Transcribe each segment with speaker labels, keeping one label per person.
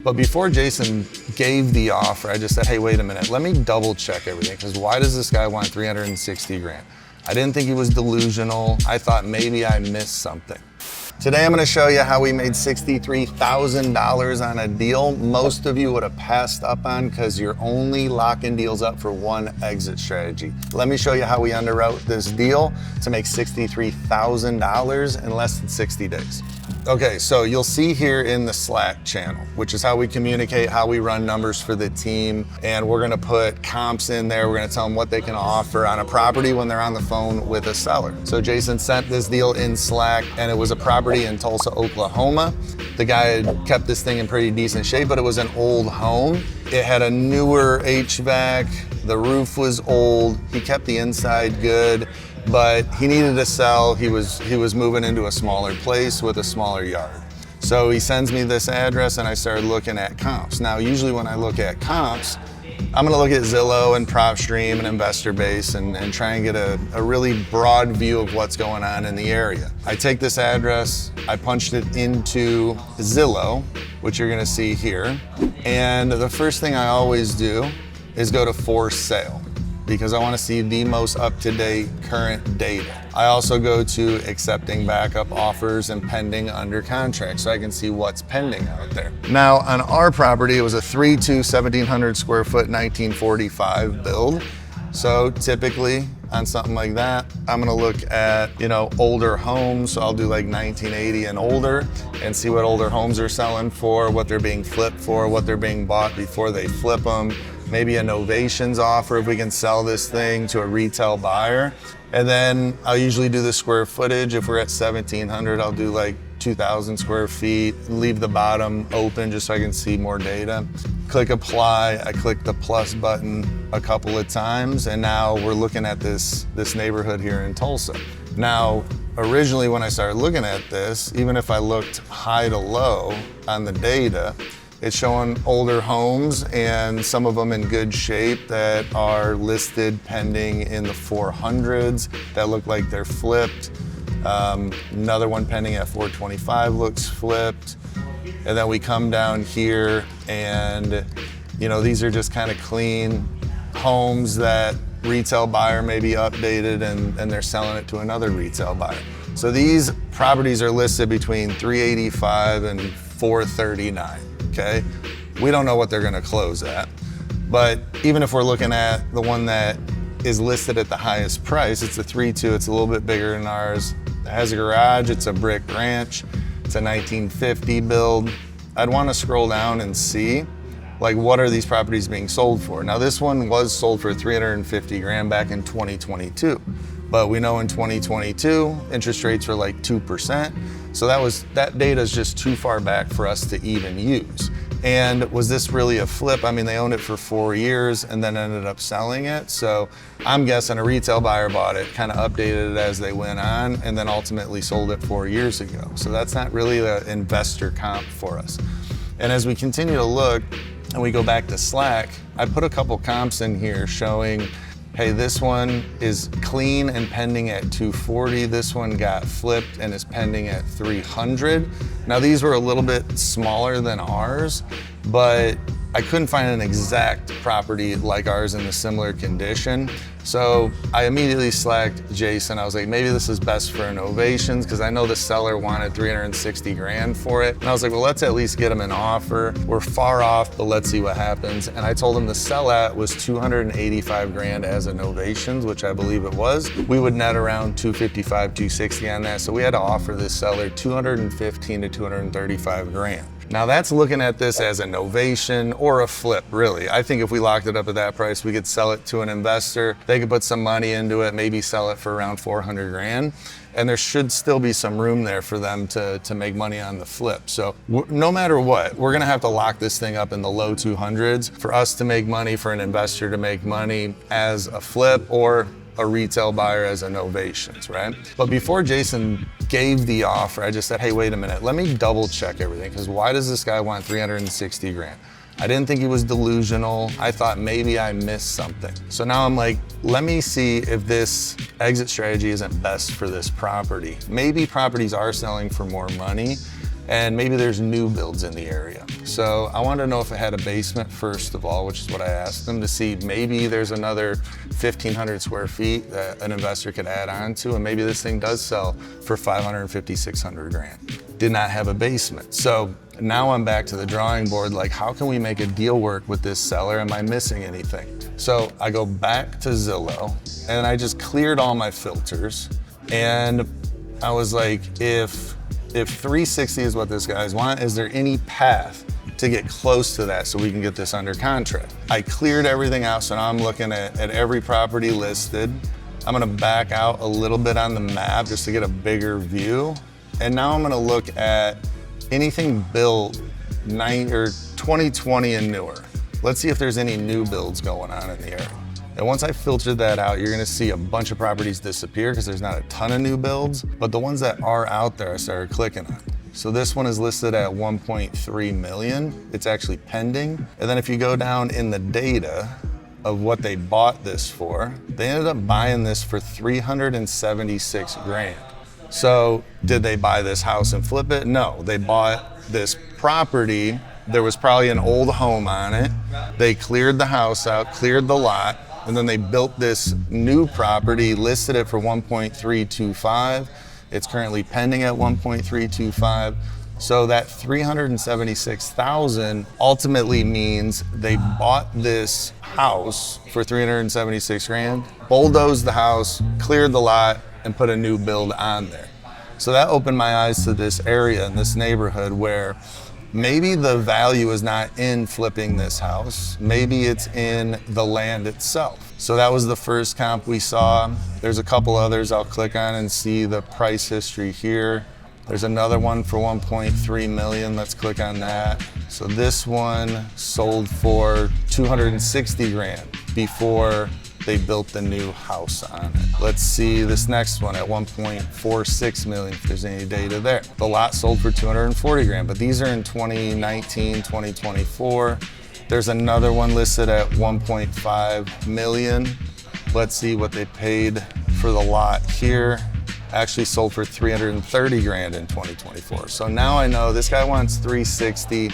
Speaker 1: But before Jason gave the offer, I just said, hey, wait a minute, let me double check everything, because why does this guy want 360 grand? I didn't think he was delusional. I thought maybe I missed something. Today I'm gonna show you how we made $63,000 on a deal most of you would have passed up on because you're only locking deals up for one exit strategy. Let me show you how we underwrote this deal to make $63,000 in less than 60 days. Okay, so you'll see here in the Slack channel, which is how we communicate, how we run numbers for the team, and we're gonna put comps in there. We're gonna tell them what they can offer on a property when they're on the phone with a seller. So Jason sent this deal in Slack, and it was a property in Tulsa, Oklahoma. The guy had kept this thing in pretty decent shape, but it was an old home. It had a newer HVAC, the roof was old, he kept the inside good, but he needed to sell. He was moving into a smaller place with a smaller yard. So he sends me this address and I started looking at comps. Now, usually when I look at comps, I'm gonna look at Zillow and Propstream and Investorbase and try and get a really broad view of what's going on in the area. I take this address, I punched it into Zillow, which you're gonna see here. And the first thing I always do is go to for sale, because I want to see the most up-to-date current data. I also go to accepting backup offers and pending under contract, so I can see what's pending out there. Now, on our property, it was a 3-2, 1,700 square foot, 1945 build. So typically on something like that, I'm gonna look at, older homes. So I'll do like 1980 and older and see what older homes are selling for, what they're being flipped for, what they're being bought before they flip them. Maybe a novations offer if we can sell this thing to a retail buyer. And then I'll usually do the square footage. If we're at 1,700, I'll do like 2,000 square feet, leave the bottom open just so I can see more data. Click apply, I click the plus button a couple of times, and now we're looking at this neighborhood here in Tulsa. Now, originally when I started looking at this, even if I looked high to low on the data, it's showing older homes and some of them in good shape that are listed pending in the 400s that look like they're flipped. Another one pending at 425 looks flipped. And then we come down here and, these are just kind of clean homes that retail buyer maybe updated and they're selling it to another retail buyer. So these properties are listed between 385 and 439. Okay, we don't know what they're gonna close at, but even if we're looking at the one that is listed at the highest price, it's a 3-2, it's a little bit bigger than ours. It has a garage, it's a brick ranch, it's a 1950 build. I'd wanna scroll down and see, like, what are these properties being sold for? Now, this one was sold for 350 grand back in 2022, but we know in 2022, interest rates were like 2%. So that data is just too far back for us to even use. And was this really a flip? I mean, they owned it for 4 years and then ended up selling it. So I'm guessing a retail buyer bought it, kind of updated it as they went on, and then ultimately sold it 4 years ago. So that's not really an investor comp for us. And as we continue to look and we go back to Slack, I put a couple comps in here showing, hey, this one is clean and pending at 240. This one got flipped and is pending at 300. Now, these were a little bit smaller than ours, but I couldn't find an exact property like ours in a similar condition. So I immediately Slacked Jason. I was like, maybe this is best for novations, because I know the seller wanted 360 grand for it. And I was like, well, let's at least get him an offer. We're far off, but let's see what happens. And I told him the sell at was 285 grand as a novations, which I believe it was. We would net around 255, 260 on that. So we had to offer this seller 215 to 235 grand. Now, that's looking at this as a novation or a flip, really. I think if we locked it up at that price, we could sell it to an investor. They could put some money into it, maybe sell it for around 400 grand. And there should still be some room there for them to make money on the flip. So no matter what, we're gonna have to lock this thing up in the low 200s for us to make money, for an investor to make money as a flip, or a retail buyer as a novations, right? But before Jason gave the offer, I just said, hey, wait a minute, let me double check everything, because why does this guy want 360 grand? I didn't think he was delusional. I thought maybe I missed something. So now I'm like, let me see if this exit strategy isn't best for this property. Maybe properties are selling for more money, and maybe there's new builds in the area. So I wanted to know if it had a basement first of all, which is what I asked them, to see maybe there's another 1,500 square feet that an investor could add on to, and maybe this thing does sell for 550, 600 grand. Did not have a basement. So now I'm back to the drawing board, like how can we make a deal work with this seller? Am I missing anything? So I go back to Zillow and I just cleared all my filters, and I was like, if 360 is what this guy's want, is there any path to get close to that so we can get this under contract? I cleared everything out, so now I'm looking at every property listed. I'm gonna back out a little bit on the map just to get a bigger view. And now I'm gonna look at anything built 2020 and newer. Let's see if there's any new builds going on in the area. And once I filtered that out, you're gonna see a bunch of properties disappear because there's not a ton of new builds, but the ones that are out there, I started clicking on. So this one is listed at 1.3 million. It's actually pending. And then if you go down in the data of what they bought this for, they ended up buying this for 376 grand. So did they buy this house and flip it? No, they bought this property. There was probably an old home on it. They cleared the house out, cleared the lot, and then they built this new property, listed it for 1.325. It's currently pending at 1.325. So that 376,000 ultimately means they bought this house for 376 grand, bulldozed the house, cleared the lot, and put a new build on there. So that opened my eyes to this area in this neighborhood where maybe the value is not in flipping this house, maybe it's in the land itself. So that was the first comp we saw. There's a couple others I'll click on and see the price history here. There's another one for 1.3 million, let's click on that. So this one sold for 260 grand before they built the new house on it. Let's see this next one at 1.46 million, if there's any data there. The lot sold for 240 grand, but these are in 2019, 2024. There's another one listed at 1.5 million. Let's see what they paid for the lot here. Actually sold for 330 grand in 2024. So now I know this guy wants 360.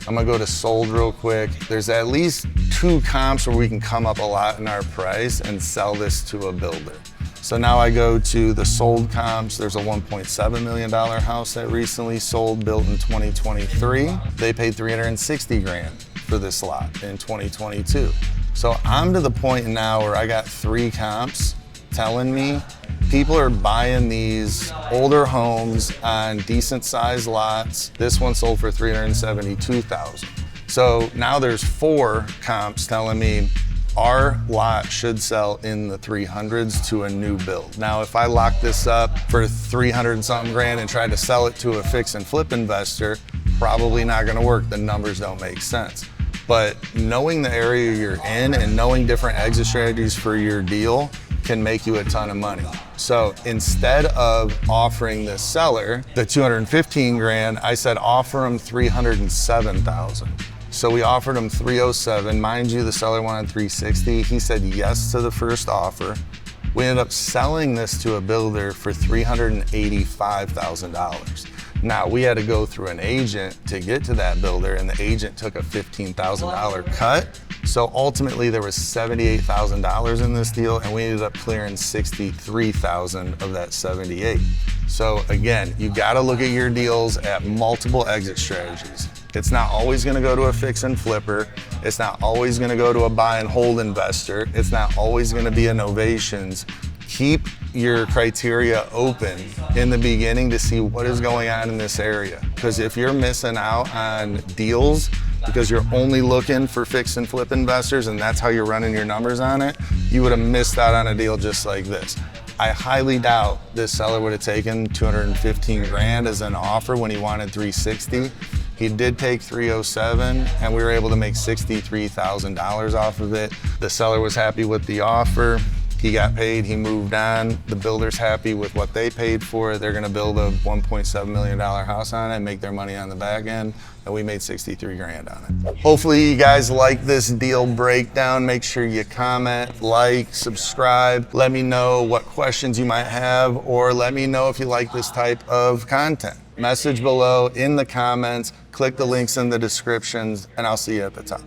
Speaker 1: I'm gonna go to sold real quick. There's at least 2 comps where we can come up a lot in our price and sell this to a builder. So now I go to the sold comps. There's a $1.7 million house that recently sold, built in 2023. They paid 360 grand for this lot in 2022. So I'm to the point now where I got 3 comps telling me people are buying these older homes on decent sized lots. This one sold for 372,000. So now there's 4 comps telling me our lot should sell in the 300s to a new build. Now, if I lock this up for 300 and something grand and try to sell it to a fix and flip investor, probably not gonna work. The numbers don't make sense. But knowing the area you're in and knowing different exit strategies for your deal can make you a ton of money. So instead of offering the seller the 215 grand, I said offer them 307,000. So we offered him 307. Mind you, the seller wanted 360. He said yes to the first offer. We ended up selling this to a builder for $385,000. Now, we had to go through an agent to get to that builder, and the agent took a $15,000 cut. So ultimately, there was $78,000 in this deal, and we ended up clearing $63,000 of that 78. So again, you gotta look at your deals at multiple exit strategies. It's not always gonna go to a fix and flipper. It's not always gonna go to a buy and hold investor. It's not always gonna be a novations. Keep your criteria open in the beginning to see what is going on in this area. Because if you're missing out on deals because you're only looking for fix and flip investors and that's how you're running your numbers on it, you would have missed out on a deal just like this. I highly doubt this seller would have taken 215 grand as an offer when he wanted 360. He did take 307 and we were able to make $63,000 off of it. The seller was happy with the offer. He got paid, he moved on. The builder's happy with what they paid for it. They're gonna build a $1.7 million house on it and make their money on the back end. And we made 63 grand on it. Hopefully you guys like this deal breakdown. Make sure you comment, like, subscribe. Let me know what questions you might have, or let me know if you like this type of content. message below in the comments, click the links in the descriptions, and I'll see you at the top.